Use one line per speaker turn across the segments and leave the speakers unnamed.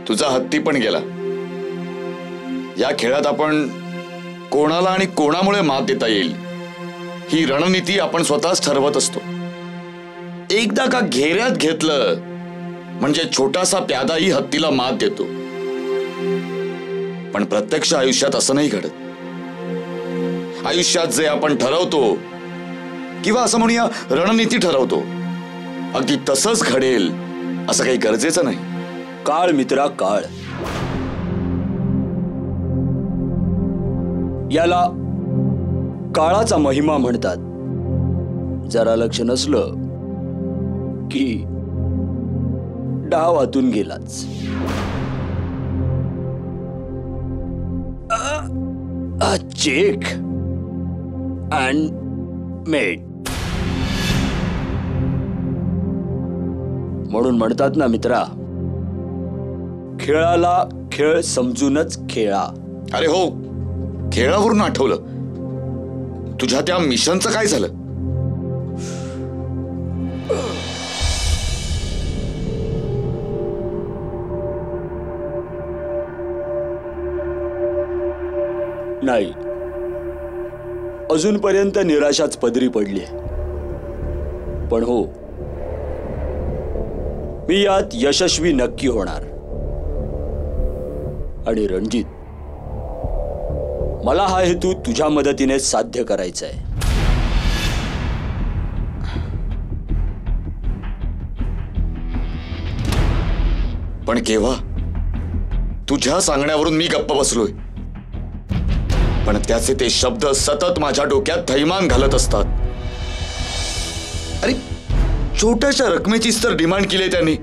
तुझा हत्ती पण गेला। या खेळात आपण कोणाला आणि कोणामुळे मात देता येईल ही रणनीती आपण स्वतःच ठरवत असतो। एकदा का घेऱ्यात घेतलं म्हणजे छोटासा प्यादाही हत्तीला मात देतो, पण प्रत्यक्ष आयुष्यात असं नाही घडत। आयुष्यात जे आपण ठरवतो किंवा असं म्हणूया रणनीती ठरवतो अगदी तसंच घडेल असं काही गरजेचं नाही।
काळ मित्रा काळ, याला काळाचा महिमा म्हणतात। जरा लक्ष नसलं की डाव हातून गेलाच। चेक अँड मेड म्हणून म्हणतात ना मित्रा, खेळाला खेळ समजूनच खेळा।
अरे हो, खेळावरून आठवलं, तुझ्या त्या मिशनचं काय झालं?
नाही, अजूनपर्यंत निराशाच पदरी पडली। पण हो, मी यात यशस्वी नक्की होणार। आणि रणजित, मला हा हेतू तुझ्या मदतीने साध्य करायचा आहे।
पण केव्हा? तुझ्या सांगण्यावरून मी गप्प बसलोय, पण त्याचे ते शब्द सतत माझ्या डोक्यात थैमान घालत असतात। अरे छोट्याशा रकमेचीच तर डिमांड केली त्यांनी।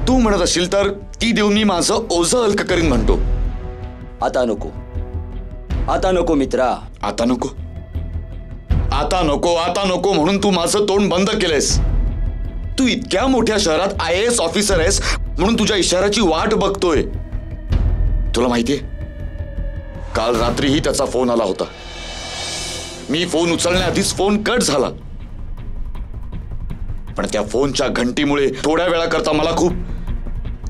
तू म्हणत असशील तर ती देऊन मी माझं ओझं हलकं करीन म्हणतो।
आता नको, आता नको मित्रा,
आता नको, आता नको, आता नको म्हणून तू माझं तोंड बंद केलंयस। तू इतक्या मोठ्या शहरात IAS ऑफिसर आहेस म्हणून तुझ्या इशाऱ्याची वाट बघतोय। तुला माहितीये, काल रात्रीही त्याचा फोन आला होता। मी फोन उचलण्याआधीच फोन कट झाला, पण त्या फोनच्या घंटीमुळे थोड्या वेळाकरता मला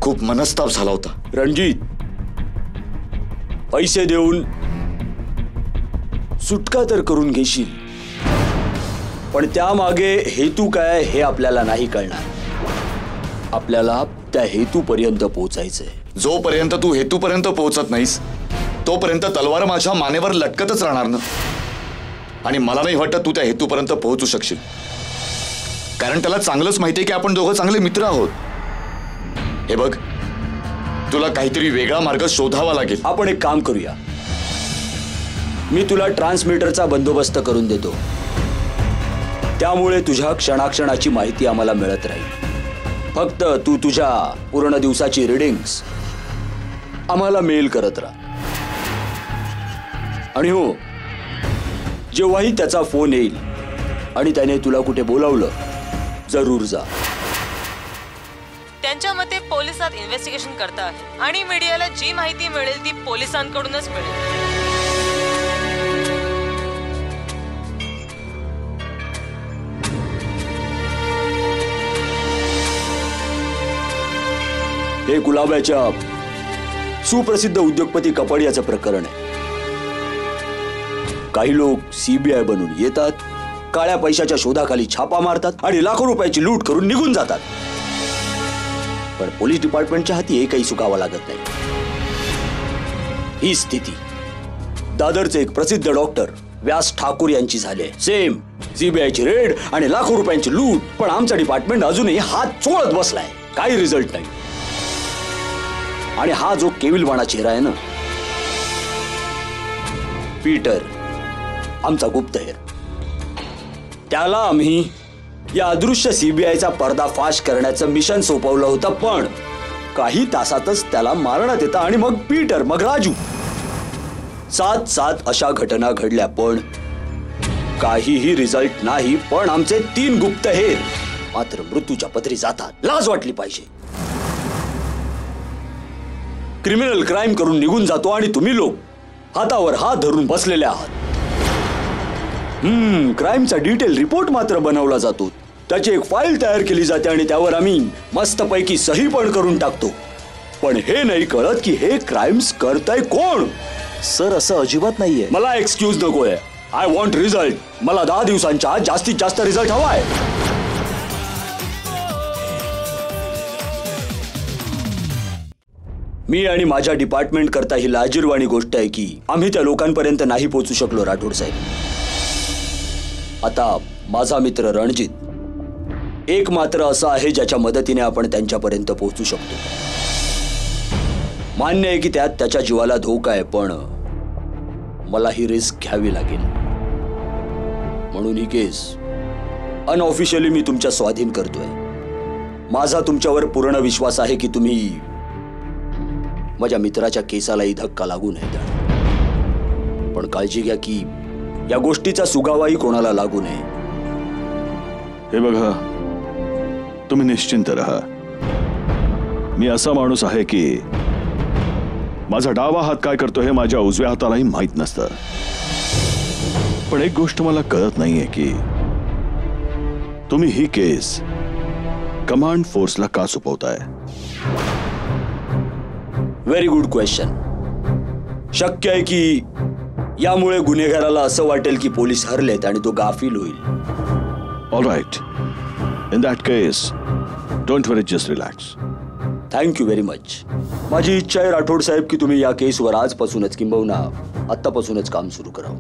खूप मनस्ताप झाला होता।
रणजित, पैसे देऊन सुटका तर करून घेशील, पण त्यामागे हेतू काय हे आपल्याला नाही कळणार। आपल्याला त्या हेतूपर्यंत पोहोचायचंय।
जोपर्यंत तू हेतूपर्यंत पोहोचत नाहीस तोपर्यंत तलवार माझ्या मानेवर लटकतच राहणार ना। आणि मला नाही वाटत तू त्या हेतूपर्यंत पोहोचू शकशील, कारण त्याला चांगलंच माहितीये की आपण दोघं चांगले मित्र आहोत। हे बघ, तुला काहीतरी वेगळा मार्ग शोधावा लागेल।
आपण एक काम करूया, मी तुला ट्रान्समीटरचा बंदोबस्त करून देतो, त्यामुळे तुझ्या क्षणाक्षणाची माहिती आम्हाला मिळत राहील। फक्त तू तुझ्या पूर्ण दिवसाची रीडिंग्स आम्हाला मेल करत राहा। आणि हो, जेव्हाही त्याचा फोन येईल आणि त्याने तुला कुठे बोलावलं, जरूर जा।
त्यांच्या मते पोलिसात इन्व्हेस्टिगेशन करता आहे आणि मीडियाला जी माहिती मिळेल ती पोलिसांकडूनच मिळेल.
हे गुलाबाच्या सुप्रसिद्ध उद्योगपती कपाडियाचं प्रकरण आहे. काही लोक सीबीआय बनून येतात, काळ्या पैशाच्या शोधाखाली छापा मारतात आणि लाखो रुपयाची लूट करून निघून जातात. पण पोलीस डिपार्टमेंटच्या हाती एकही सुकावा लागत नाही. ही स्थिती दादरचे एक प्रसिद्ध डॉक्टर व्यास ठाकूर यांची झाली आहे. सेम सीबीआयची रेड आणि लाखो रुपयांची लूट, पण आमचा डिपार्टमेंट अजूनही हात चोळत बसलाय. काही रिझल्ट नाही. आणि हा जो केविलवाणा चेहरा आहे ना, पीटर, आमचा गुप्तहेर, त्याला आम्ही या अदृश्य सीबीआयचा पर्दाफाश करण्याचं मिशन सोपवलं होतं. पण काही तासातच त्याला मारण्यात येतं आणि मग पीटर, मग राजू, 7 अशा घटना घडल्या. पण काहीही रिझल्ट नाही. पण आमचे 3 गुप्तहेर मात्र मृत्यूच्या पदरी जातात. लाज वाटली पाहिजे. क्रिमिनल क्राईम करून निघून जातो आणि तुम्ही लोक हातावर हात धरून बसलेले आहात. क्राईमचा डिटेल रिपोर्ट मात्र बनवला जातो, त्याची एक फाईल तयार केली जाते आणि त्यावर आम्ही मस्तपैकी सही पण करून टाकतो. पण हे नाही कळत की हे क्राईम्स करतय कोण.
सर, असं अजिबात नाहीये.
मला एक्सक्यूज नकोय. I want result. मला 10 दिवसांच्या आत जास्तीत जास्त रिझल्ट हवाय. मी आणि माझ्या डिपार्टमेंट करता ही लाजिरवाणी गोष्ट आहे की आम्ही त्या लोकांपर्यंत नाही पोहोचू शकलो. राठोड साहेब, आता माझा मित्र रणजित एक मात्र असं आहे ज्याच्या मदतीने आपण त्यांच्यापर्यंत पोहोचू शकतो. मान्य आहे की त्यात त्याच्या जीवाला धोका आहे, पण मला ही रिस्क घ्यावी लागेल. म्हणून ही केस अनऑफिशियली मी तुमच्या स्वाधीन करतोय. माझा तुमच्यावर पूर्ण विश्वास आहे की तुम्ही माझ्या मित्राच्या केसालाही धक्का लागू नये. पण काळजी घ्या की या गोष्टीचा सुगावाही कोणाला लागू नये.
हे बघा, तुम्ही निश्चिंत राहा. मी असा माणूस आहे की माझा डावा हात काय करतो हे माझ्या उजव्या हातालाही माहित नसतं. पण एक गोष्ट मला कळत नाहीये की तुम्ही ही केस कमांड फोर्सला का सोपवताय.
Very good question. शक्य आहे की यामुळे गुन्हेगाराला असं वाटेल की पोलीस हरलेत आणि तो गाफील होईल.
All right, in that case don't worry, just relax.
Thank you very much. माझी इच्छा आहे राठोड साहेब की तुम्ही या केसवर आजपासूनच किंबहुना आत्तापासूनच काम सुरू करावं.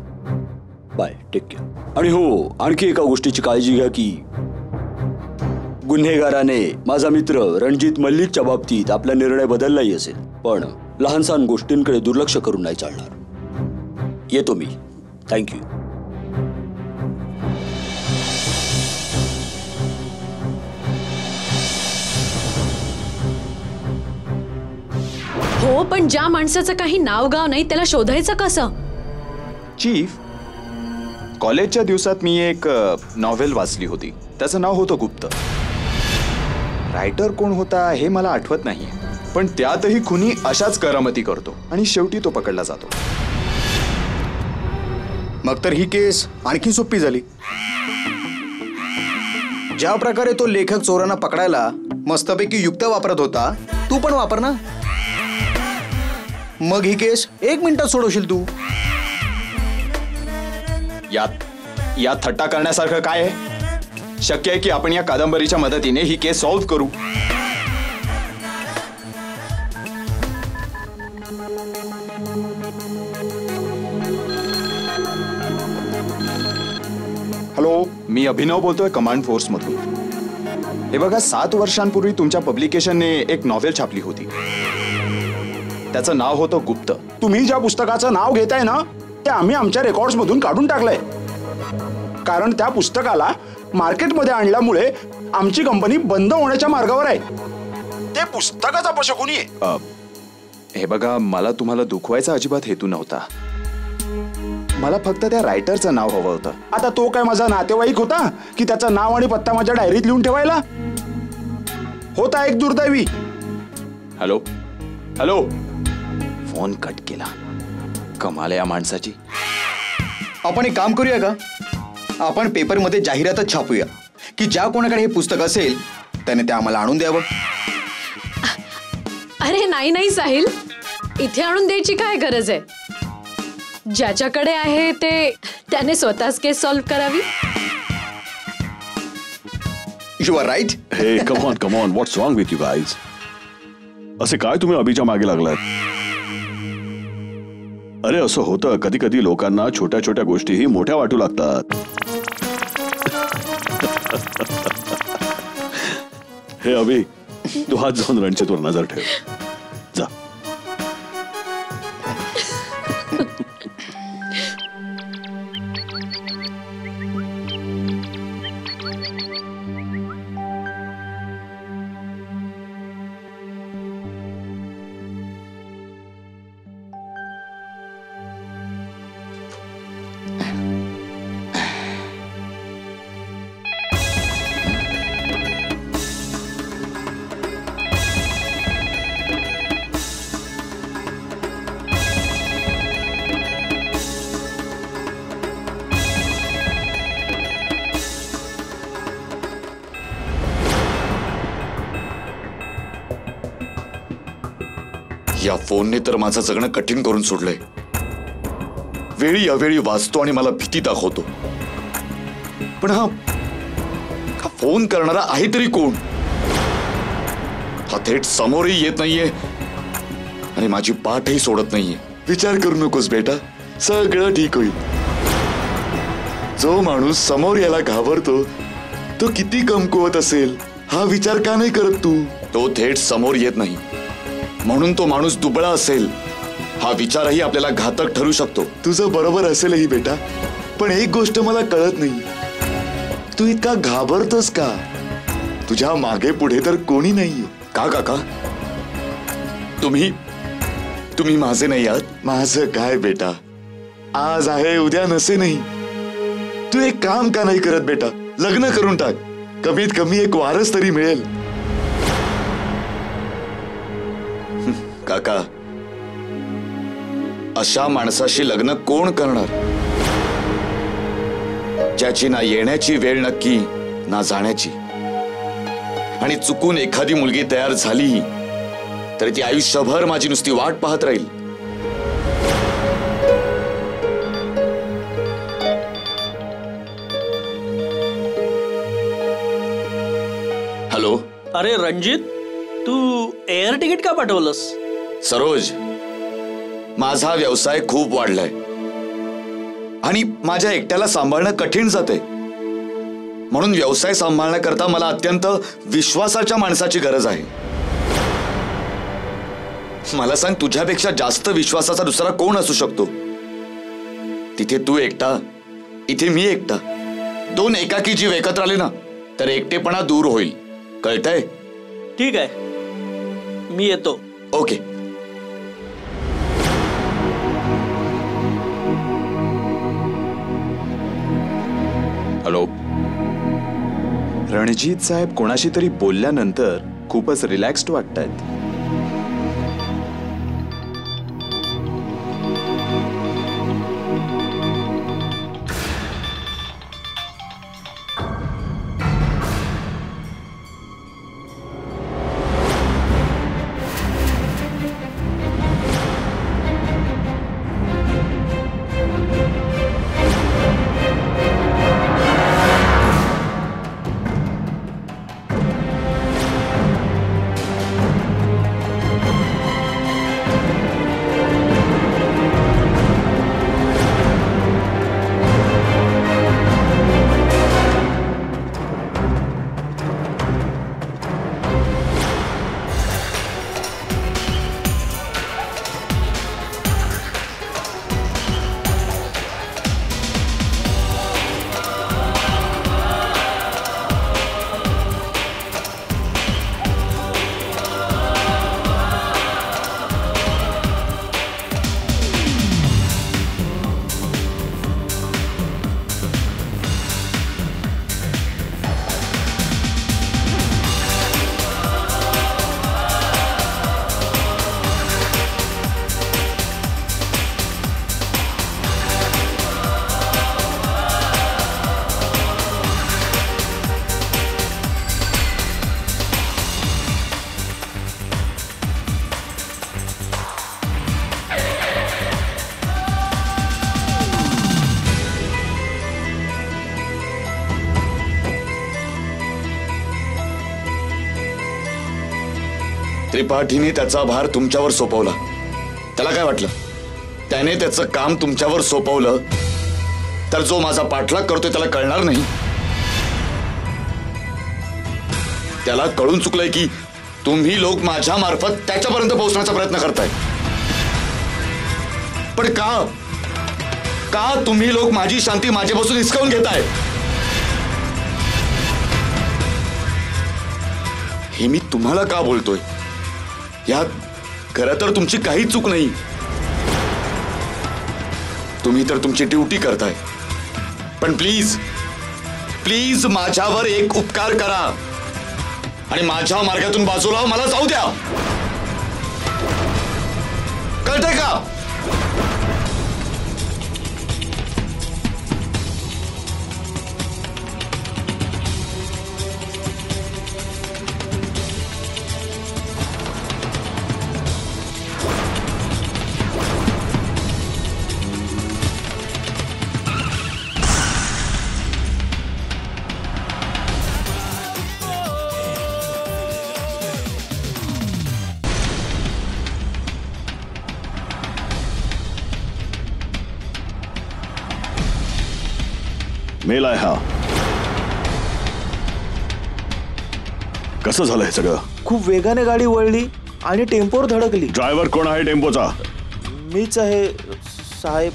Bye, take care. आणि हो, आणखी एका गोष्टीची काळजी घ्या की गुन्हेगाराने माझा मित्र रणजित मल्लिकच्या बाबतीत आपला निर्णय बदललाही असेल, पण लहानसहान गोष्टींकडे दुर्लक्ष करून नाही चालणार. येतो मी. थँक्यू.
हो, पण ज्या माणसाचं काही नाव गाव नाही त्याला शोधायचं कसं.
चीफ, कॉलेजच्या दिवसात मी एक नॉव्हेल वाचली होती. त्याचं नाव होतं गुप्त. रायटर कोण होता हे मला आठवत नाहीये, पण त्यातही खुनी अशाच करामती करतो आणि शेवटी तो पकडला जातो.
मग तर ही केस आणखी सोपी झाली. ज्या प्रकारे तो लेखक चोरांना पकडायला मस्तपैकी युक्त्या वापरत होता, तू पण वापर ना. मग ही केस 1 मिनिटात सोडवशील तू.
यात थट्टा करण्यासारखं काय आहे. शक्य आहे की आपण या कादंबरीच्या मदतीने ही केस सॉल्व्ह करू. हॅलो, मी अभिनव बोलतोय कमांड फोर्स मधून. हे बघा, 7 वर्षांपूर्वी तुमच्या पब्लिकेशनने एक नॉव्हेल छापली होती. त्याचं नाव होतं गुप्त.
तुम्ही ज्या पुस्तकाचं नाव घेताय ना, ते आम्ही आमच्या रेकॉर्ड्स मधून काढून टाकलंय. कारण त्या पुस्तकाला मार्केटमध्ये आणल्यामुळे आमची कंपनी बंद होण्याच्या मार्गावर आहे. ते पुस्तकच अपशकुनी आहे.
हे बघा, मला तुम्हाला दुखवायचा अजिबात हेतू नव्हता. मला फक्त त्या रायटरचं नाव हवं होतं.
आता तो काय माझा नातेवाईक होता की त्याचं नाव आणि पत्ता माझ्या डायरीत लिहून ठेवायला. होता एक दुर्दैवी.
Hello hello. फोन कट केला. कमाल या माणसाची.
आपण एक काम करूया का, आपण पेपरमध्ये जाहिरातच छापूया की ज्या कोणाकडे हे पुस्तक असेल त्याने ते आम्हाला आणून द्यावं.
अरे नाही नाही साहिल, इथे आणून द्यायची काय गरज आहे. ज्याच्याकडे आहे ते त्याने स्वतःच केस सॉल्व्ह करावी.
You are right.
Hey come on what's wrong with you guys. असे काय तुम्ही अभिच्या मागे लागलात. अरे असं होतं, कधी कधी लोकांना छोट्या छोट्या गोष्टीही मोठ्या वाटू लागतात. हे अभि, तू हात जाऊन रणजितवर नजर ठेव जा.
या फोनने तर माझं जगणं कठीण करून सोडलंय. वेळी अवेळी वाचतो आणि मला भीती दाखवतो. पण हा फोन करणारा आहे तरी कोण. हा थेट समोरही येत नाहीये आणि माझी पाठही सोडत नाहीये. विचार करू नकोस बेटा, सगळं ठीक होईल. जो माणूस समोर याला घाबरतो तो किती कमकुवत असेल हा विचार का नाही करत तू. तो थेट समोर येत नाही म्हणून तो माणूस दुबळा असेल हा विचारही आपल्याला घातक ठरू शकतो. तुझं बरोबर असेलही बेटा, पण एक गोष्ट मला कळत नाही, तू इतका घाबरतोस का. तुझ्या मागे पुढे तर कोणी नाहीये का काका. तुम्ही माझे नाही आहात. माझं काय बेटा, आज आहे उद्या नसे नाही. तू एक काम का नाही करत बेटा, लग्न करून टाक. कमीत कमी एक वारस तरी मिळेल. काका, अशा माणसाशी लग्न कोण करणार ज्याची ना येण्याची वेळ नक्की ना जाण्याची. आणि चुकून एखादी मुलगी तयार झाली तर ती आयुष्यभर माझी नुसती वाट पाहत राहील. हॅलो.
अरे रणजित, तू एअर तिकीट का पाठवलंस.
सरोज, माझा व्यवसाय खूप वाढलाय आणि माझ्या एकट्याला सांभाळणं कठीण जाते. म्हणून व्यवसाय सांभाळण्याकरता मला अत्यंत विश्वासाच्या माणसाची गरज आहे. मला सांग, तुझ्यापेक्षा जास्त विश्वासाचा दुसरा कोण असू शकतो. तिथे तू एकटा, इथे मी एकटा. दोन एकाकी जीव एकत्र आले ना तर एकटेपणा दूर होईल. कळतंय.
ठीक आहे, मी येतो.
ओके.
हॅलो. रणजित साहेब कोणाशी तरी बोलल्यानंतर खूपच रिलॅक्स्ड वाटतायत.
त्रिपाठीने त्याचा भार तुमच्यावर सोपवला. त्याला काय वाटलं? त्याने त्याचं काम तुमच्यावर सोपवलं तर जो माझा पाठलाग करतोय त्याला कळणार नाही? त्याला कळून चुकलंय की तुम्ही लोक माझ्या मार्फत त्याच्यापर्यंत पोहोचण्याचा प्रयत्न करताय. पण का का तुम्ही लोक माझी शांती माझ्यापासून हिसकावून घेताय? हे मी तुम्हाला का बोलतोय? यात खरं तर तुमची काही चूक नाही. तुम्ही तर तुमची ड्युटी करताय. पण प्लीज प्लीज माझ्यावर एक उपकार करा आणि माझ्या मार्गातून बाजूला मला जाऊ द्या. कळतंय का?
मेल आहे हा. कसं झालं हे सगळं?
खूप वेगाने गाडी वळली आणि टेम्पोवर धडकली.
ड्रायव्हर कोण आहे टेम्पोचा?
मीच आहे साहेब.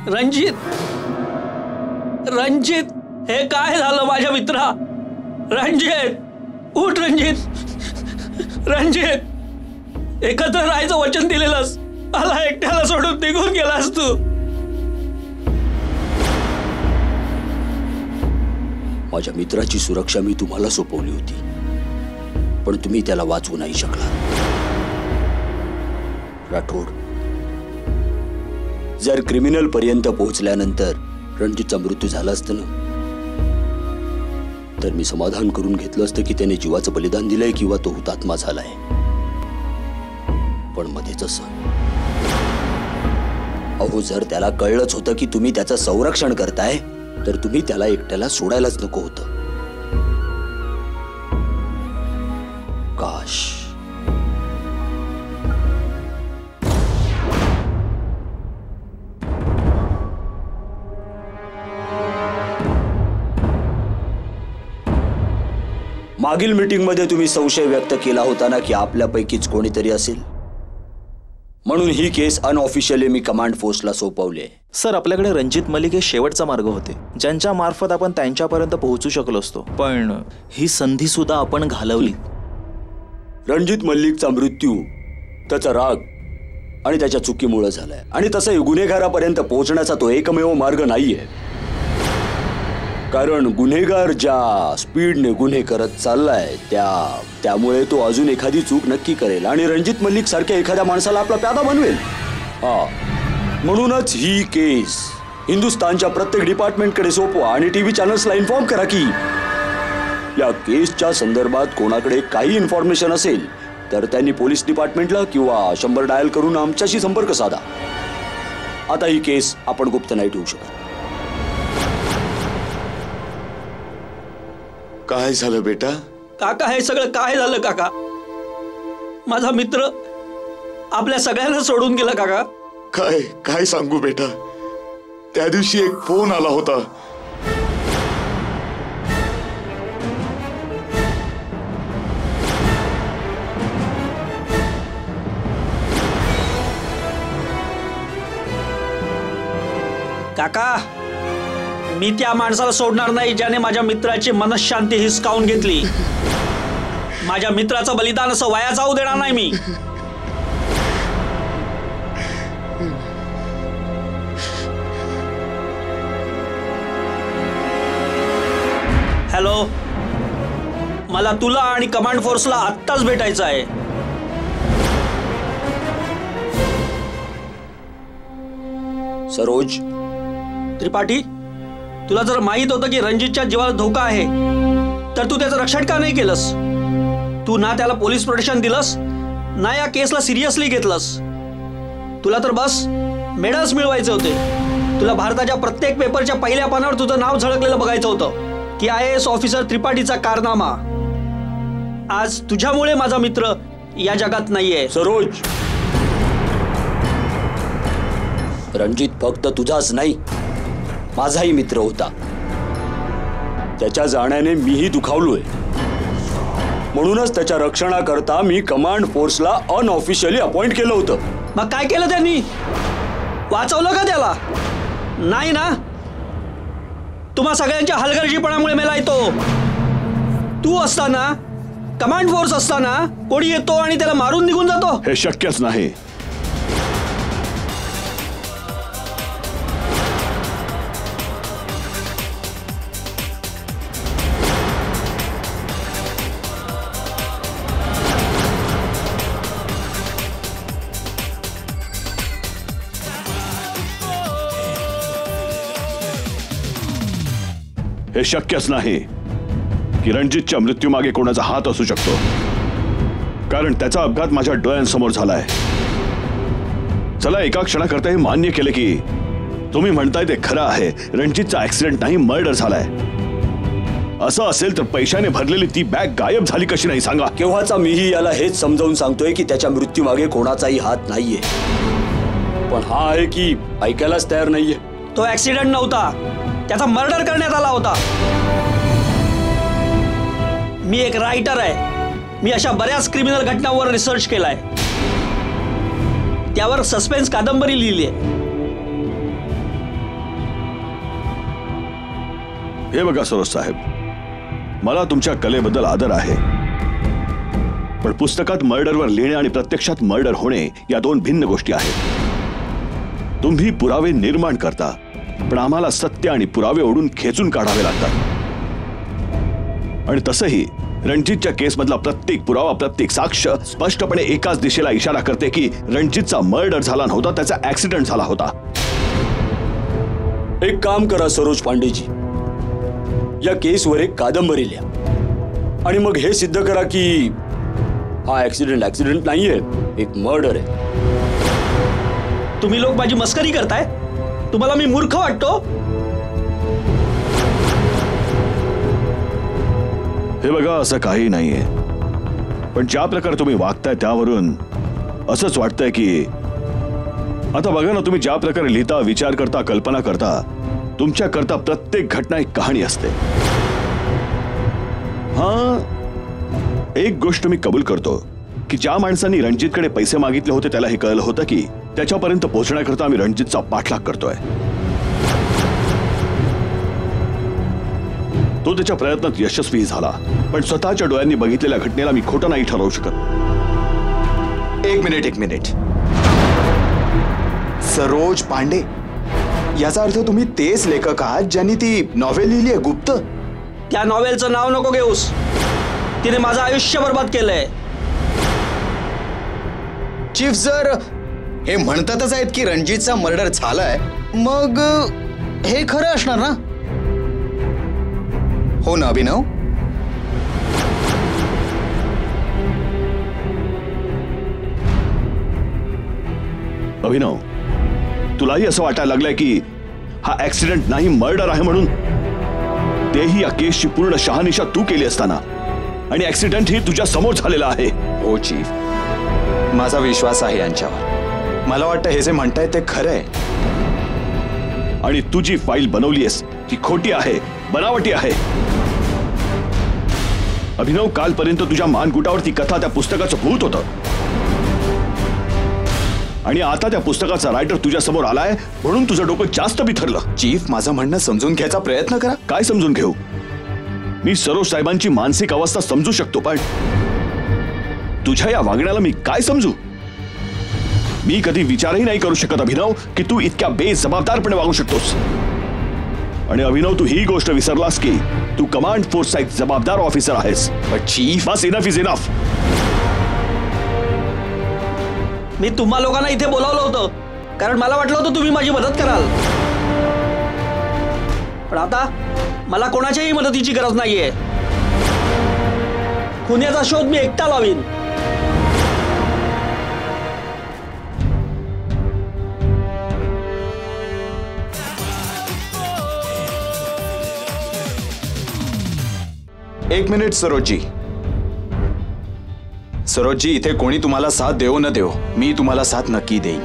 रणजित, रणजित, हे काय झालं माझ्या मित्रा? रणजित, उठ रणजित. रणजित, एकत्र राहायचं वचन दिलेलंस, मला एकट्याला सोडून निघून गेलास तू.
माझ्या मित्राची सुरक्षा मी तुम्हाला सोपवली होती, पण तुम्ही त्याला वाचवू नाही शकला. राठोड, जर क्रिमिनल पर्यंत पोहोचल्यानंतर रणजितचा मृत्यू झाला असता ना, तर मी समाधान करून घेतलं असतं की त्याने जीवाचं बलिदान दिलंय किंवा तो हुतात्मा झालाय. पण मध्येच असं, अहो जर त्याला कळलंच होतं की तुम्ही त्याचं संरक्षण करताय तर तुम्ही त्याला एकट्याला सोडायलाच नको होतं. काश मागील मीटिंगमध्ये तुम्ही संशय व्यक्त केला होता ना की आपल्यापैकीच कोणीतरी असेल, म्हणून ही केस अनऑफिशियली मी कमांड फोर्सला सोपवली.
सर, आपल्याकडे रणजित मलिक हे शेवटचा मार्ग होते ज्यांच्या मार्फत आपण त्यांच्यापर्यंत पोहोचू शकलो असतो, पण ही संधी सुद्धा आपण घालवली.
रणजित मल्लिकचा मृत्यू त्याचा राग आणि त्याच्या चुकीमुळे झालाय, आणि तसंही गुन्हेगारापर्यंत पोहोचण्याचा तो एकमेव मार्ग नाहीये. कारण गुन्हेगार ज्या स्पीडने गुन्हे करत चाललाय त्यामुळे तो अजून एखादी चूक नक्की करेल आणि रणजित मल्लिक सारख्या एखाद्या माणसाला आपला प्यादा बनवेल. म्हणूनच ही केस हिंदुस्थानच्या प्रत्येक डिपार्टमेंटकडे सोपवा आणि टीव्ही चॅनल्सला इन्फॉर्म करा की या केसच्या संदर्भात कोणाकडे काही इन्फॉर्मेशन असेल तर त्यांनी पोलीस डिपार्टमेंटला किंवा 100 डायल करून आमच्याशी संपर्क साधा. आता ही केस आपण गुप्त नाही ठेवू शकत.
काय झालं बेटा?
काका, हे सगळं काय झालं काका? माझा मित्र आपल्या सगळ्यांना सोडून गेला काका.
काय काय सांगू बेटा, त्या दिवशी एक फोन आला होता.
काका, मी त्या माणसाला सोडणार नाही ज्याने माझ्या मित्राची मनशांती हिसकावून घेतली. माझ्या मित्राचं बलिदान असं वाया जाऊ देणार नाही मी. हॅलो, मला तुला आणि कमांड फोर्सला आत्ताच भेटायचं आहे.
सरोज,
त्रिपाठी, तुला जर माहित होतं की रणजितच्या जीवाला धोका आहे तर तू त्याचं रक्षण का नाही केलंस? तू ना त्याला पोलीस प्रोटेक्शन दिलंस ना या केसला सिरियसली घेतलंस. तुला तर बस मेडल्स मिळवायचे होते. तुला भारताच्या प्रत्येक पेपरच्या पहिल्या पानावर तुझं नाव झळकलेलं बघायचं होतं की IAS ऑफिसर त्रिपाठीचा कारनामा. आज तुझ्यामुळे माझा मित्र या जगात नाहीये.
सरोज, रणजित फक्त तुझाच नाही माझाही मित्र होता. त्याच्या जाण्याने मीही दुखावलोय. म्हणूनच त्याच्या रक्षणाकरता मी कमांड फोर्सला अनऑफिशियली अपॉइंट केलं होतं.
मग काय केलं त्यांनी? वाचवलं का त्याला? नाही ना. तुम्हा सगळ्यांच्या हलगर्जीपणामुळे मेलाय तो. तू असताना, कमांड फोर्स असताना कोणी येतो आणि त्याला मारून निघून जातो?
हे शक्यच नाही. हे शक्यच नाही की रणजितच्या मृत्यूमागे कोणाचा हात असू शकतो, कारण त्याचा अपघात माझ्या डोळ्यांसमोर झालाय. चला एका क्षणाकरता हे मान्य केले की तुम्ही म्हणताय ते खरं आहे. रणजितचा ऍक्सिडेंट नाही, मर्डर झालाय. असं असेल तर पैशाने भरलेली ती बॅग गायब झाली कशी नाही सांगा?
केव्हाचा मीही याला हेच समजावून सांगतोय की त्याच्या मृत्यूमागे कोणाचाही हात नाहीये, पण हा आहे की ऐकायलाच तयार नाहीये.
तो ऍक्सिडेंट नव्हता, त्याचा मर्डर करण्यात आला होता. मी एक रायटर आहे. मी अशा बऱ्याच क्रिमिनल घटनांवर रिसर्च केलाय. त्यावर सस्पेन्स कादंबरी लिहिली आहे.
हे बघा सरोज साहेब, मला तुमच्या कलेबद्दल आदर आहे, पण पुस्तकात मर्डरवर लिहिणे आणि प्रत्यक्षात मर्डर होणे या दोन भिन्न गोष्टी आहेत. तुम्ही पुरावे निर्माण करता, पण आम्हाला सत्य आणि पुरावे ओढून खेचून काढावे लागतात. आणि तसंही रणजितच्या केसमधला प्रत्येक पुरावा, प्रत्येक साक्ष स्पष्टपणे एकाच दिशेला इशारा करते की रणजितचा मर्डर झाला नव्हता, त्याचा ऍक्सिडेंट झाला होता.
एक काम करा सरोज पांडेजी, या केसवर एक कादंबरी लिहा आणि मग हे सिद्ध करा की हा ऍक्सिडेंट नाहीये, एक मर्डर आहे.
तुम्ही लोक माझी मस्करी करताय? तुम्हाला मी मूर्ख वाटतो?
हे बघा, असं काही नाहीये, पण ज्या प्रकारे तुम्ही वागताय त्यावरून असंच वाटतंय की आता बघा ना, तुम्ही ज्या प्रकारे लिहिता, विचार करता, कल्पना करता, तुमच्या करता प्रत्येक घटना एक कहाणी असते. हा, एक गोष्ट मी कबूल करतो की ज्या माणसांनी रणजितकडे पैसे मागितले होते त्याला हे कळलं होतं की त्याच्यापर्यंत पोहोचण्याकरता आम्ही रणजितचा पाठलाग करतोय. तो त्याच्या प्रयत्नात यशस्वी झाला, पण स्वतःच्या डोळ्यांनी बघितलेल्या घटनेला मी खोटं नाही ठरवू शकत.
एक मिनिट. सरोज पांडे, याचा अर्थ तुम्ही तेच लेखक आहात ज्यांनी ती नॉव्हेल लिहिली आहे, गुप्त?
त्या नॉव्हेलचं नाव नको घेऊस. तिने माझं आयुष्य बर्बाद केलंय.
चीफ, जर हे म्हणतातच आहेत की रणजितचा मर्डर झालाय, मग हे खरं असणार ना? हो ना अभिनव?
अभिनव, तुलाही असं वाटायला लागलंय की हा ऍक्सिडेंट नाही, मर्डर आहे म्हणून? तेही या केसची पूर्ण शहानिशा तू केली असताना, आणि ऍक्सिडेंट ही तुझ्या समोर झालेला आहे.
हो चीफ, माझा विश्वास आहे यांच्यावर. मला वाटतं हे जे म्हणताय ते खरं आहे.
आणि तू जी फाईल बनवलीयस ती खोटी आहे, बनावटी आहे. अभिनव, कालपर्यंत तुझ्या मानगुटावर ती कथा, त्या पुस्तकाचं भूत होतं, आणि आता त्या पुस्तकाचा रायटर तुझ्या समोर आलाय म्हणून तुझं डोकं जास्त बिथरलं.
चीफ, माझं म्हणणं समजून घ्यायचा प्रयत्न करा.
काय समजून घेऊ? मी सरोज साहेबांची मानसिक अवस्था समजू शकतो, पण तुझ्या या वागण्याला मी काय समजू? मी कधी विचारही नाही करू शकत अभिनव की तू इतक्या बेजबाबदारपणे वागू शकतोस. आणि अभिनव, तू ही गोष्ट विसरलास की तू कमांड फोर्सचा एक जबाबदार ऑफिसर आहेस.
चीफ,
बस, इनफ इज इनफ.
मी तुम्हा लोकांना इथे बोलावलं होतं कारण मला वाटलं होतं तुम्ही माझी मदत कराल, पण आता मला कोणाच्याही मदतीची गरज नाहीये. खुन्याचा शोध मी एकटा लावीन.
एक मिनिट सरोजजी. सरोजजी, इथे कोणी तुम्हाला साथ देऊ न देऊ, मी तुम्हाला साथ नक्की देईन.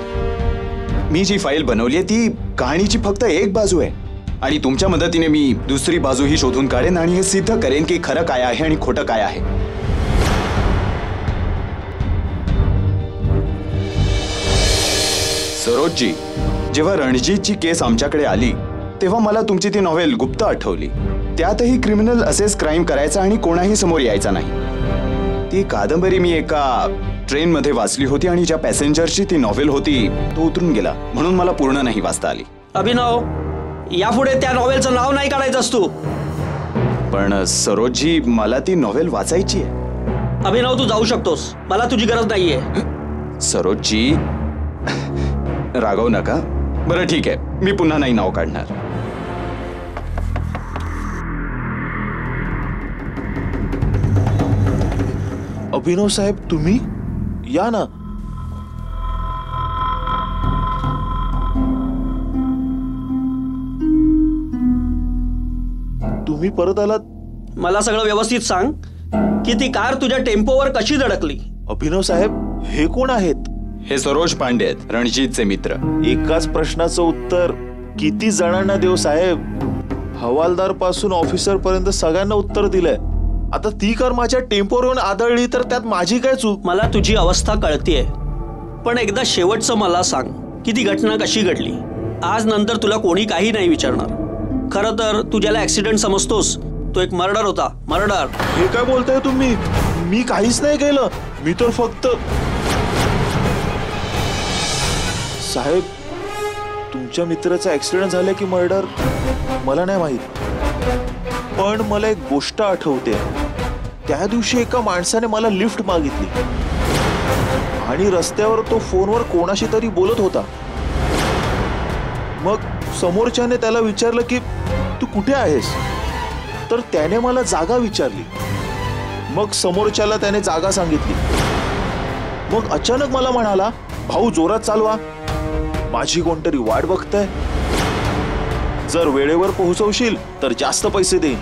मी जी फाईल बनवली आहे ती कहाणीची फक्त एक बाजू आहे आणि तुमच्या मदतीने मी दुसरी बाजूही शोधून काढेन आणि हे सिद्ध करेन की खरं काय आहे आणि खोटं काय आहे. सरोजजी, जेव्हा रणजीतची केस आमच्याकडे आली तेव्हा मला तुमची ती नॉव्हेल गुप्त आठवली. त्यातही क्रिमिनल असेच क्राईम करायचा आणि कोणाही समोर यायचा नाही. ती कादंबरी मी एका ट्रेनमध्ये वाचली होती आणि ज्या पॅसेंजरची ती नॉव्हेल होती तो उतरून गेला, म्हणून मला पूर्ण नाही वाचता आली.
अभिनव, यापुढे त्या नॉव्हेलचं नाव नाही काढायचंस तू.
पण सरोजजी, मला ती नॉव्हेल वाचायची आहे.
अभिनव, तू जाऊ शकतोस, मला तुझी गरज नाहीये.
सरोजजी, रागवू नका. बरं ठीक आहे, मी पुन्हा नाही नाव काढणार.
अभिनव साहेब, तुम्ही या ना. तुम्ही परत आलात?
मला सगळं व्यवस्थित सांग की ती कार तुझ्या टेम्पोवर कशी धडकली.
अभिनव साहेब, हे कोण आहेत?
हे सरोज पांडे आहेत, रणजीतचे मित्र.
एकाच प्रश्नाचं उत्तर किती जणांना देऊ साहेब? हवालदार पासून ऑफिसर पर्यंत सगळ्यांना उत्तर दिलंय. आता ती कार माझ्या टेम्पोवरून आदळली तर त्यात माझी काय चूक?
मला तुझी अवस्था कळतीये, पण एकदा शेवटचं मला सांग की ती घटना कशी घडली. आज नंतर तुला कोणी काही नाही विचारणार. खरं तर तू ज्याला ऍक्सिडेंट समजतोस तो एक मर्डर होता. मर्डर.
हे काय बोलताय तुम्ही? मी काहीच नाही केलं. मी तर फक्त. साहेब, तुमच्या मित्राचा ऍक्सिडेंट झाला की मर्डर मला नाही माहित, पण मला एक गोष्ट आठवते. त्या दिवशी एका माणसाने मला लिफ्ट मागितली आणि रस्त्यावर तो फोनवर कोणाशी तरी बोलत होता. मग समोरच्याने त्याला विचारलं की तू कुठे आहेस, तर त्याने मला जागा विचारली. मग समोरच्याला त्याने जागा सांगितली. मग अचानक मला म्हणाला, भाऊ जोरात चालवा, माझी कोणतरी वाट बघतंय. जर वेळेवर पोहोचवशील तर जास्त पैसे देईन.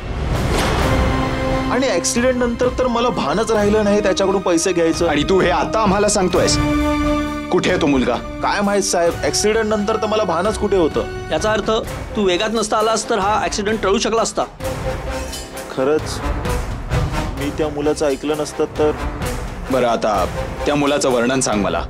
आणि ऍक्सिडेंट नंतर तर मला भानच राहिलं नाही त्याच्याकडून पैसे घ्यायचं.
आणि तू हे आता आम्हाला सांगतोयस? कुठे आहे तो मुलगा?
काय माहित साहेब, ऍक्सिडेंट नंतर तर मला भानच कुठे होतं.
याचा अर्थ तू वेगात नसता आलास तर हा ऍक्सिडेंट टळू शकला असता.
खरंच मी त्या मुलाचं ऐकलं नसतं तर.
बरं, आता त्या मुलाचं वर्णन सांग मला.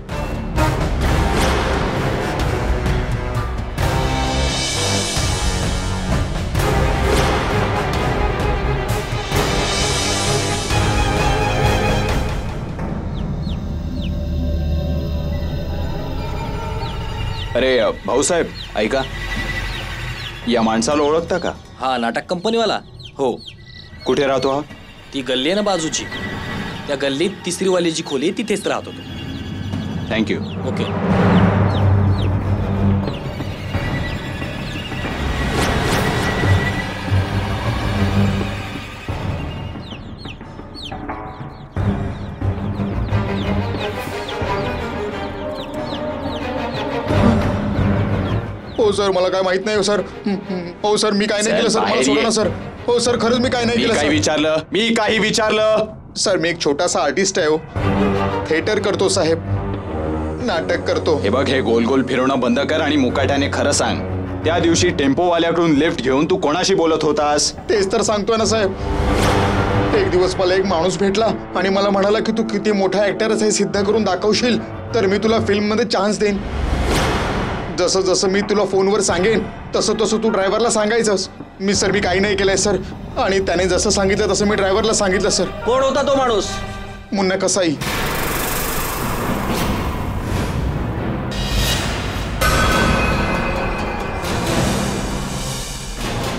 अरे भाऊसाहेब, ऐका, या माणसाला ओळखता का?
हा नाटक कंपनीवाला. हो.
कुठे राहतो हा?
ती गल्ली आहे ना बाजूची, त्या गल्लीत तिसरी वालीची खोली, तिथेच राहत होतो.
थँक्यू.
ओके.
हो सर, मला काय माहित नाही. हो सर. हो सर, मी काय नाही केलं सर, मला सोडा ना सर. हो सर, खरंच मी काय नाही केलं.
मी काही विचारलं
सर, मी एक छोटासा आर्टिस्ट आहे. हो, थिएटर करतो साहेब, नाटक करतो.
हे बघ, हे गोल गोल फिरवणं बंद कर आणि मुकाट्याने खरं सांग. त्या दिवशी टेम्पोवाल्याकडून लिफ्ट घेऊन तू कोणाशी बोलत होतास?
तेच तर सांगतोय ना साहेब. एक दिवस मला एक माणूस भेटला आणि मला म्हणाला की तू किती मोठा ऍक्टर हे सिद्ध करून दाखवशील तर मी तुला फिल्म मध्ये चान्स देईन. जसं जसं मी तुला फोनवर सांगेन तसं तसं तू ड्रायव्हरला सांगायचंस. मी काही नाही केलंय सर, आणि त्याने जसं सांगितलं तसं मी ड्रायव्हरला सांगितलं सर.
कोण होता तो माणूस?
मुन्ना कसाई.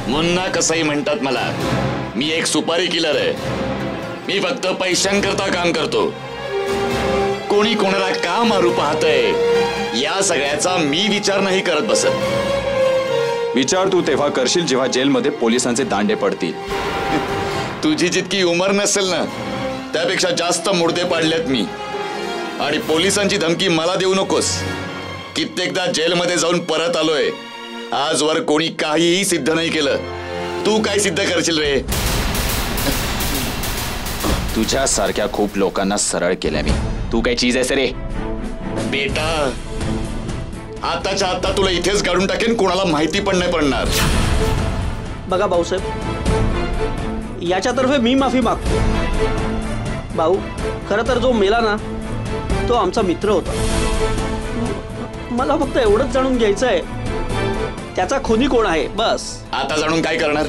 मुन्ना कसाई म्हणतात मला. मी एक सुपारी किलर आहे. मी फक्त पैशांकरता काम करतो. कोणी कोणाला का मारू पाहतंय या सगळ्याचा मी विचार नाही करत बसत.
विचार तू तेव्हा करशील जेव्हा जेलमध्ये पोलिसांचे दांडे पडतील.
तुझी जितकी उमर नसेल ना त्यापेक्षा जास्त मुर्दे पाडलेत मी. आणि पोलिसांची धमकी मला देऊ नकोस. कित्येकदा जेलमध्ये जाऊन परत आलोय. आजवर कोणी काहीही सिद्ध नाही केलं. तू काय सिद्ध करशील रे?
तुझ्यासारख्या खूप लोकांना सरळ केल्या मी. तू काय चीज आहेस रे?
बेटा, आताच्या आता तुला इथेच काढून टाकेन, कोणाला माहिती पण नाही पडणार.
बघा भाऊसाहेब, याच्यातर्फे मी माफी मागतो. भाऊ, खरं तर जो मेला ना तो आमचा मित्र होता. मला फक्त एवढंच जाणून घ्यायचं आहे त्याचा खुनी कोण आहे, बस.
आता जाणून काय करणार?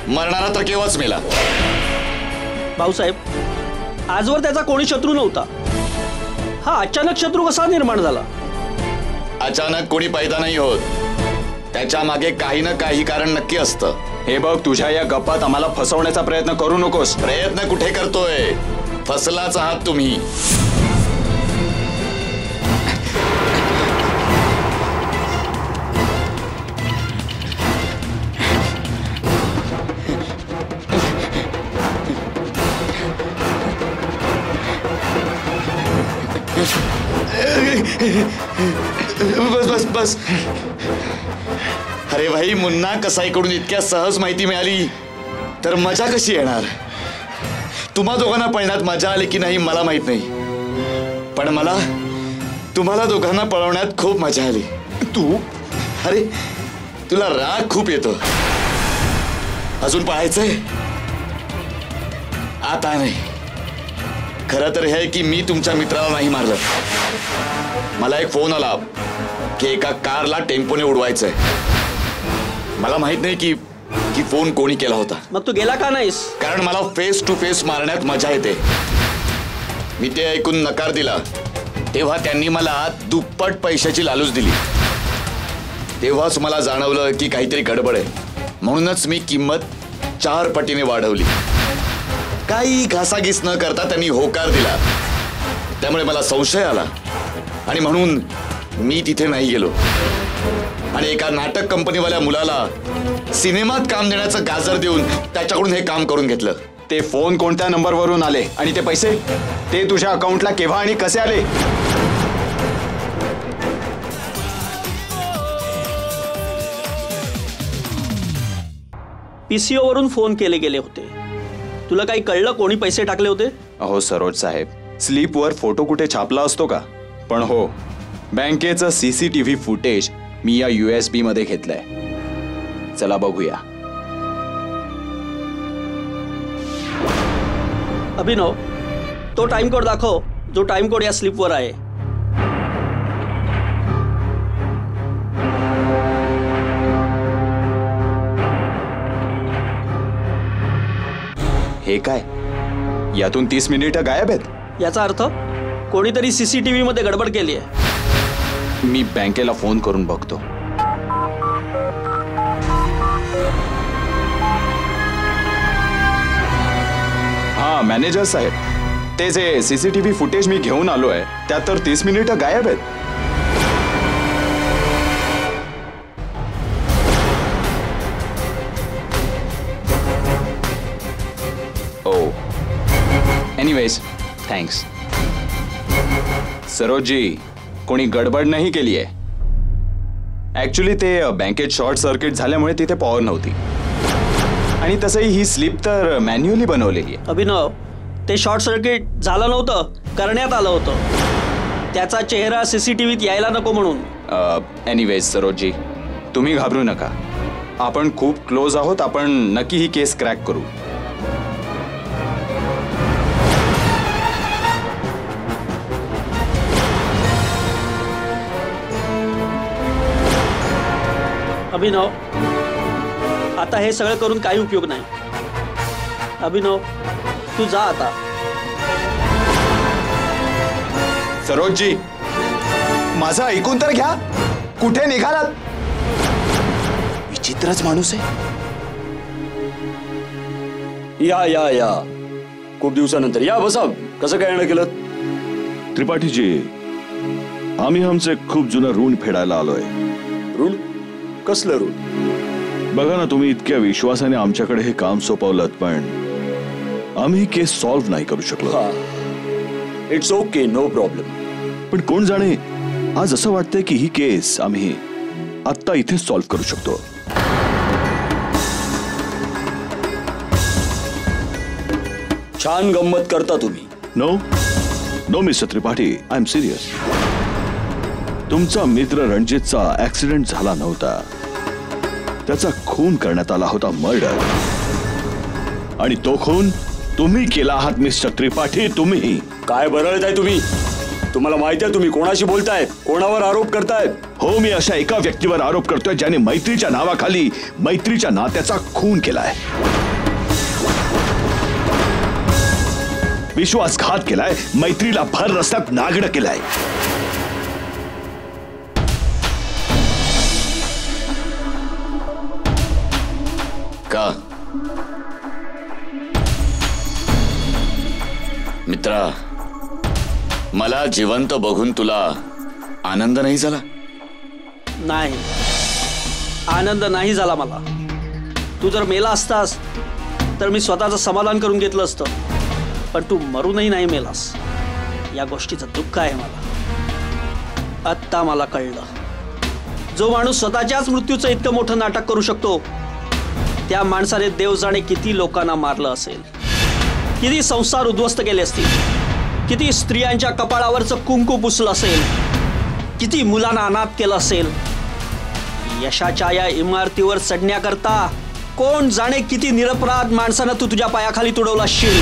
मरणारा तर केव्हाच मेला.
भाऊसाहेब, आजवर त्याचा कोणी शत्रू नव्हता. हा अचानक शत्रू कसा निर्माण झाला?
अचानक कोणी पैदा नाही होत. त्याच्या मागे काही ना काही कारण नक्की असतं.
हे बघ, तुझ्या या गप्पात आम्हाला फसवण्याचा प्रयत्न करू नकोस.
प्रयत्न कुठे करतोय? फसलाच आहात तुम्ही. बस बस बस. अरे भाई, मुन्ना कसाईकडून इतक्या सहज माहिती मिळाली तर मजा कशी येणार? तुम्हा दोघांना पळण्यात मजा आली की नाही मला माहित नाही, पण मला तुम्हाला दोघांना पळवण्यात खूप मजा आली. तू, अरे तुला राग खूप येतो. अजून पळायचंय? आता नाही. खरं तर हे की मी तुमच्या मित्राला नाही मारलं. मला एक फोन आला की एका कारला टेम्पोने उडवायचंय. मला माहित नाही की फोन कोणी केला होता.
मग तू गेला का नाहीस?
कारण मला फेस टू फेस मारण्यात मजा येते. मी ते ऐकून नकार दिला तेव्हा त्यांनी मला दुप्पट पैशाची लालूच दिली. तेव्हाच मला जाणवलं की काहीतरी गडबड आहे. म्हणूनच मी किंमत 4 पटीने वाढवली. काही घासाघीस न करता त्यांनी होकार दिला. त्यामुळे मला संशय आला आणि म्हणून मी तिथे नाही गेलो आणि एका नाटक कंपनीवाल्या मुलाला सिनेमात काम देण्याचं गाजर देऊन त्याच्याकडून हे काम करून घेतलं.
ते फोन कोणत्या नंबरवरून आले आणि ते पैसे ते तुझ्या अकाउंटला केव्हा आणि कसे आले?
पीसीओ वरून फोन केले गेले होते. तुला काही कळलं कोणी पैसे टाकले होते?
अहो सरोज साहेब, स्लीपवर फोटो कुठे छापला असतो का? पण हो, बँकेचं CCTV फुटेज मी या USB मध्ये घेतलंय. चला बघूया.
अभिनव, तो टाइम कोड दाखव जो टाइम कोड या स्लिपवर आहे.
हे काय? यातून 30 मिनिटं गायब आहेत.
याचा अर्थ कोणीतरी CCTV मध्ये गडबड केली आहे.
मी बँकेला फोन करून बघतो. हा मॅनेजर साहेब, ते जे CCTV फुटेज मी घेऊन आलोय त्यात तर 30 मिनिटं गायब आहेत. ओ, एनिवेज थँक्स. सरोजी, कोणी गडबड नाही केली आहे. ऍक्च्युली ते बँकेत शॉर्ट सर्किट झाल्यामुळे तिथे पॉवर नव्हती आणि तसंही ही स्लिप तर मॅन्युअली बनवलेली आहे.
अभिनव, ते शॉर्ट सर्किट झालं नव्हतं, करण्यात आलं होतं. त्याचा चेहरा CCTVत यायला नको म्हणून.
एनिवेज सरोजी, तुम्ही घाबरू नका. आपण खूप क्लोज आहोत. आपण नक्की ही केस क्रॅक करू.
अभिनव, आता हे सगळं करून काही उपयोग नाही. अभिनव, तू जा आता.
सरोजी, माझं ऐकून तर घ्या. कुठे निघालात? विचित्रच माणूस आहे.
या या या, खूप दिवसानंतर या. बसा. कसं काय येणं केलं?
त्रिपाठीजी, आम्ही आमचे खूप जुनं ऋण फेडायला आलोय.
ऋण? कसलं ऋण?
बघा ना, तुम्ही इतक्या विश्वासाने आमच्याकडे हे काम सोपवलं, पण आम्ही केस सॉल्व्ह नाही करू शकलो.
It's okay, no problem.
पण कोण जाणे, आज असं वाटतंय की ही केस आम्ही आत्ता इथे सॉल्व्ह करू शकतो.
छान गंमत करता तुम्ही.
No no mister Tripathi, I am serious. तुमचा मित्र रणजितचा ऍक्सिडेंट झाला नव्हता, त्याचा खून करण्यात आला होता, मर्डर. आणि तो खून तुम्ही केला आहात मिस्टर त्रिपाठी. तुम्ही
काय बरळताय तुम्ही? तुम्हाला माहिती आहे तुम्ही कोणाशी बोलताय, कोणावर आरोप करताय?
हो, मी अशा एका व्यक्तीवर आरोप करतोय ज्याने मैत्रीच्या नावाखाली मैत्रीच्या नात्याचा खून केलाय, विश्वासघात केलाय, मैत्रीला भर रस्त्यात नागडं केलाय.
का मित्रा, मला जिवंत बघून तुला आनंद नाही झाला?
नाही, आनंद नाही झाला मला. तू जर मेला असतास तर मी स्वतःचं समाधान करून घेतलं असतं, पण तू मरूनही नाही मेलास. या गोष्टीचं दुःख आहे मला. आत्ता मला कळलं, जो माणूस स्वतःच्याच मृत्यूचं इतकं मोठं नाटक करू शकतो, त्या माणसाने देव जाणे किती लोकांना मारलं असेल, किती संसार उद्ध्वस्त केले असतील, किती स्त्रियांच्या कपाळावरचं कुंकू पुसलं असेल, किती मुलांना अनाथ केलं असेल. यशाच्या या इमारतीवर चढण्याकरता कोण जाणे किती निरपराध माणसानं तू तुझ्या पायाखाली तुडवला असशील.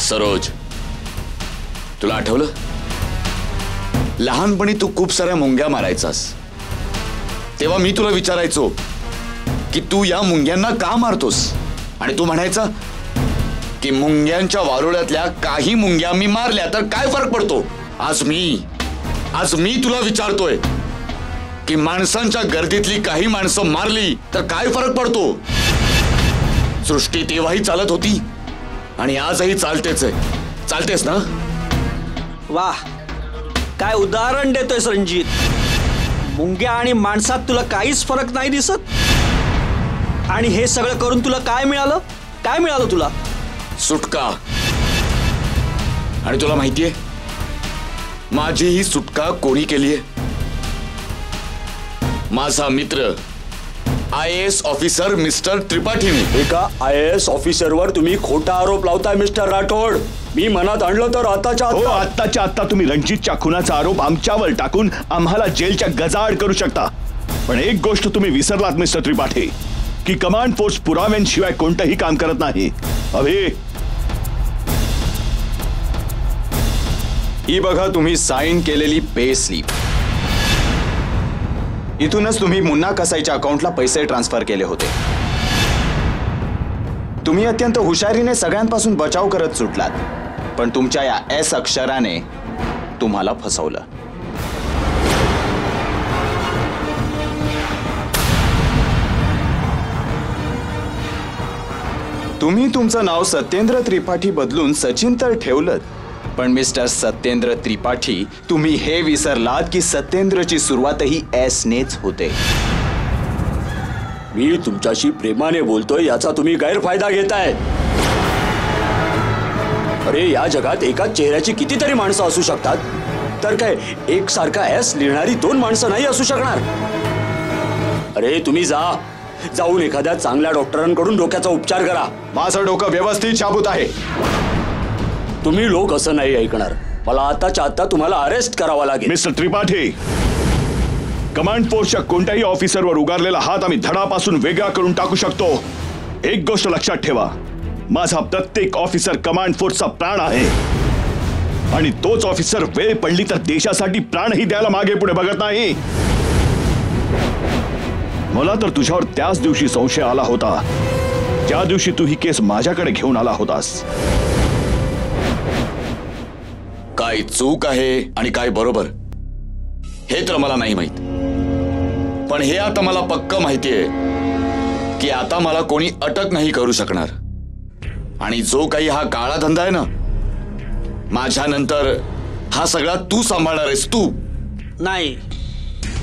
सरोज, तुला आठवलं लहानपणी तू खूप साऱ्या मुंग्या मारायचास, तेव्हा मी तुला विचारायचो की तू या मुंग्यांना का मारतोस, आणि तू म्हणायचा की मुंग्यांच्या वारुळ्यातल्या काही मुंग्या मी मारल्या तर काय फरक पडतो. आज मी तुला विचारतोय की माणसांच्या गर्दीतली काही माणसं मारली तर काय फरक पडतो. सृष्टी तेव्हाही चालत होती आणि आजही चालतेच आहे. चालतेस ना?
वाह, काय उदाहरण देतोयस रणजित. मुंग्या आणि माणसात तुला काहीच फरक नाही दिसत, आणि हे सगळं करून तुला काय मिळालं? काय मिळालं तुला?
सुटका. आणि तुला माहितीये माझी ही सुटका कोणी केलीये? माझा मित्र IAS ऑफिसर मिस्टर त्रिपाठीने.
एका IAS ऑफिसरवर तुम्ही खोटा आरोप लावताय मिस्टर राठोड. मी मनात आणलं तर आताच्या
आत्ता तुम्ही रणजितच्या खुनाचा आरोप आमच्यावर टाकून आम्हाला जेलच्या गजाआड करू शकता. पण एक गोष्ट तुम्ही विसरलात मिस्टर त्रिपाठी, की कमांड फोर्स पुराव्यांशिवाय कोणतंही काम करत नाही. अभि,
ही बघा तुम्ही साइन केलेली पे स्लिप. इथूनच तुम्ही मुन्ना कसाईच्या अकाउंटला पैसे ट्रान्सफर केले होते. तुम्ही अत्यंत हुशारीने सगळ्यांपासून बचाव करत सुटलात, पण तुमच्या या S अक्षराने तुम्हाला फसवलं. तुम्ही तुमचं नाव सत्येंद्र त्रिपाठी बदलून सचिन तर ठेवलं, पण मिस्टर सत्येंद्र त्रिपाठी, तुम्ही हे विसरलात की सत्येंद्रची सुरुवातही S नेच होते.
मी तुमच्याशी प्रेमाने बोलतोय याचा तुम्ही गैरफायदा घेताय. अरे, या जगात एकाच चेहऱ्याची कितीतरी माणसं असू शकतात, तर काय एकसारखा S लिहिणारी दोन माणसं नाही असू शकणार? अरे, तुम्ही जाऊन एखाद्या चांगल्या डॉक्टरांकडून डोक्याचा उपचार करा.
माझं डोकं व्यवस्थित शाबूत आहे.
तुम्ही लोक असं नाही ऐकणार. मला आताच्या आता तुम्हाला अरेस्ट करावा लागेल.
मिस्टर त्रिपाठी, कमांड फोर्सच्या कोणत्याही ऑफिसरवर उगारलेला हात आम्ही धडापासून वेगळा करून टाकू शकतो. एक गोष्ट लक्षात ठेवा, माझा प्रत्येक ऑफिसर कमांड फोर्सचा प्राण आहे, आणि तोच ऑफिसर वेळ पडली तर देशासाठी प्राणही द्यायला मागे पुढे बघत नाही. मला तर तुझ्यावर त्याच दिवशी संशय आला होता ज्या दिवशी तू ही केस माझ्याकडे घेऊन आला होतास.
काय चूक आहे आणि काय बरोबर हे तर मला नाही माहित, पण हे आता मला पक्क माहितीये की आता मला कोणी अटक नाही करू शकणार. आणि जो काही हा काळा धंदा आहे ना, माझ्यानंतर हा सगळा तू सांभाळणार आहेस. तू
नाही,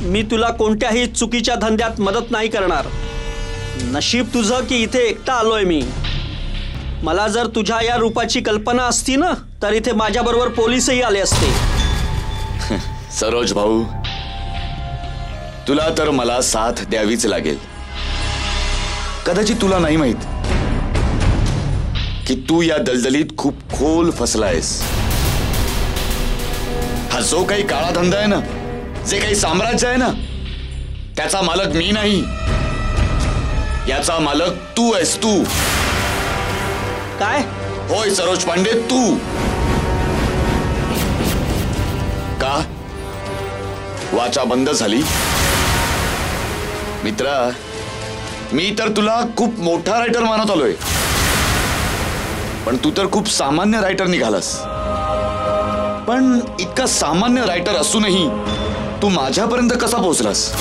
मी तुला कोणत्याही चुकीच्या धंद्यात मदत नाही करणार. नशीब तुझं की इथे एकटा आलोय मी. मला जर तुझ्या या रूपाची कल्पना असती ना तर इथे माझ्या बरोबर पोलीसही आले असते.
सरोज भाऊ, तुला तर मला साथ द्यावीच लागेल. कदाचित तुला नाही माहित की तू या दलदलीत खूप खोल फसलायस. हा जो काही काळा धंदा आहे ना, जे काही साम्राज्य आहे ना, त्याचा मालक मी नाही, याचा मालक तू आहेस. तू
काय?
होय सरोज पांडे, तू. का वाचा बंद झाली? मित्रा, मी तर तुला खूप मोठा रायटर मानत आलोय, पण तू तर खूप सामान्य रायटर निघालास. पण इतका सामान्य रायटर असूनही तू माझ्यापर्यंत कसा पोहोचलास?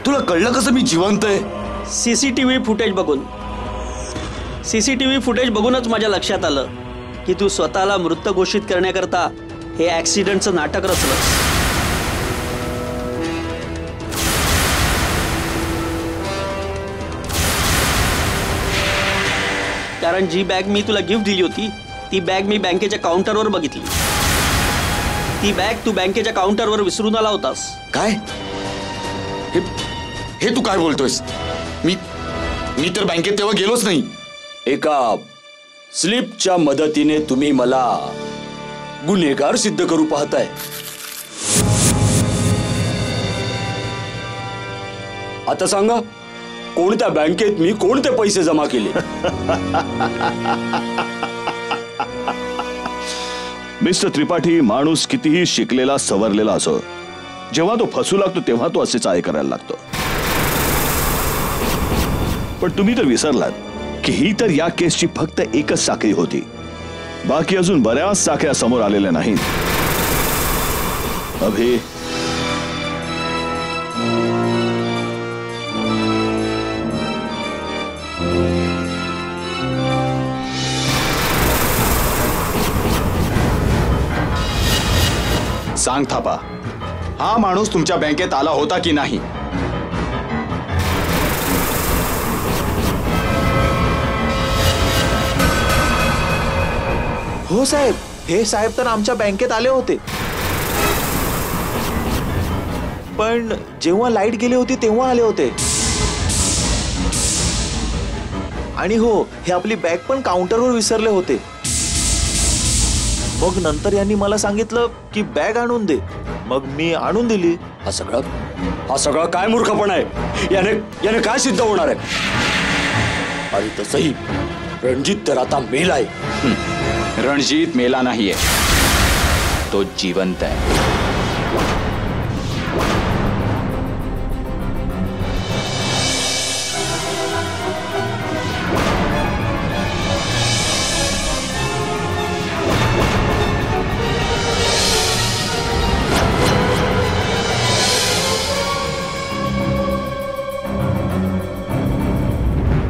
तुला कळलं कसं मी जिवंत आहे?
सीसीटीव्ही फुटेज बघूनच माझ्या लक्षात आलं की तू स्वतःला मृत घोषित करण्याकरता हे ऍक्सिडेंटचं नाटक रचलंस. कारण जी बॅग मी तुला गिफ्ट दिली होती ती बॅग मी बँकेच्या काउंटरवर बघितली. ती बॅग तू बँकेच्या काउंटरवर विसरून आला होतास.
काय? हे तू काय बोलतोयस? मी तर बँकेत तेव्हा गेलोच नाही.
एका स्लिपच्या मदतीने तुम्ही मला गुन्हेगार सिद्ध करू पाहताय. आता सांगा, कोणत्या बँकेत मी कोणते पैसे जमा केले?
मिस्टर त्रिपाठी, माणूस कितीही शिकलेला सवरलेला असो, जेव्हा तो फसू लागतो तेव्हा तो असे चाळे करायला लागतो. पण तुम्ही तर विसरलात की ही तर या केसची फक्त एकच साखळी होती. बाकी अजून बऱ्याच साखळ्या समोर आलेल्या नाहीत. अभि,
सांग थापा, हा माणूस तुमच्या बँकेत आला होता की नाही?
हो साहेब, हे साहेब तर आमच्या बँकेत आले होते, पण जेव्हा लाईट गेली होती तेव्हा आले होते. आणि हो, हे आपली बॅग पण काउंटरवर विसरले होते. मग नंतर यांनी मला सांगितलं की बॅग आणून दे, मग मी आणून दिली.
हा सगळा काय मूर्खपणा आहे? याने काय सिद्ध होणार आहे? आणि तसही रणजित तर आता मेलाय.
रणजित मेला नाहीये, तो जिवंत आहे.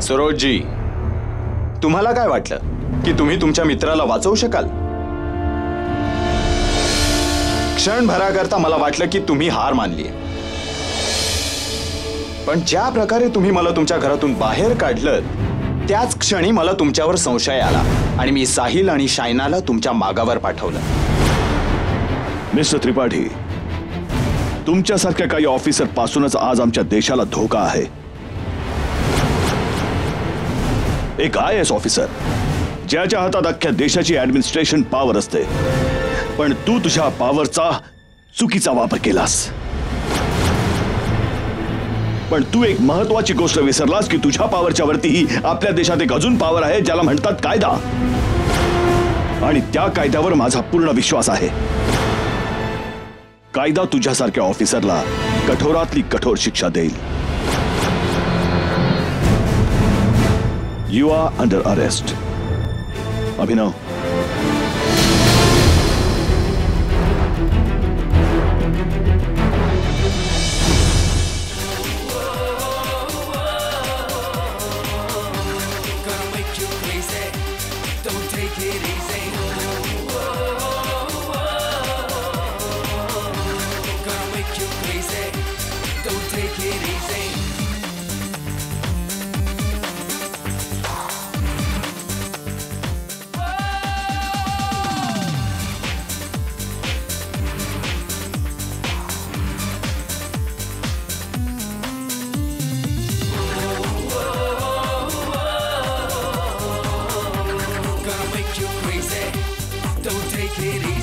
सरोजजी, तुम्हाला काय वाटलं की तुम्ही तुमच्या मित्राला वाचवू शकाल? क्षणभराकरता मला वाटलं की तुम्ही हार मानली, पण ज्या प्रकारे तुम्ही मला तुमच्या घरातून बाहेर काढलं त्याच क्षणी मला तुमच्यावर संशय आला आणि मी साहिल आणि शायनाला तुमच्या मागावर पाठवलं.
मिस्टर त्रिपाठी, तुमच्यासारख्या काही ऑफिसर पासूनच आज आमच्या देशाला धोका आहे. एक IAS ऑफिसर ज्याच्या हातात अख्ख्या देशाची ऍडमिनिस्ट्रेशन पॉवर असते, पण तू तुझ्या पॉवरचा चुकीचा वापर केलास. पण तू एक महत्वाची गोष्ट विसरलास की तुझ्या पॉवरच्या वरतीही आपल्या देशात एक अजून पॉवर आहे ज्याला म्हणतात कायदा, आणि त्या कायद्यावर माझा पूर्ण विश्वास आहे. कायदा तुझ्यासारख्या ऑफिसरला कठोरातली कठोर शिक्षा देईल. You are under arrest. Abhinav.
अखेरी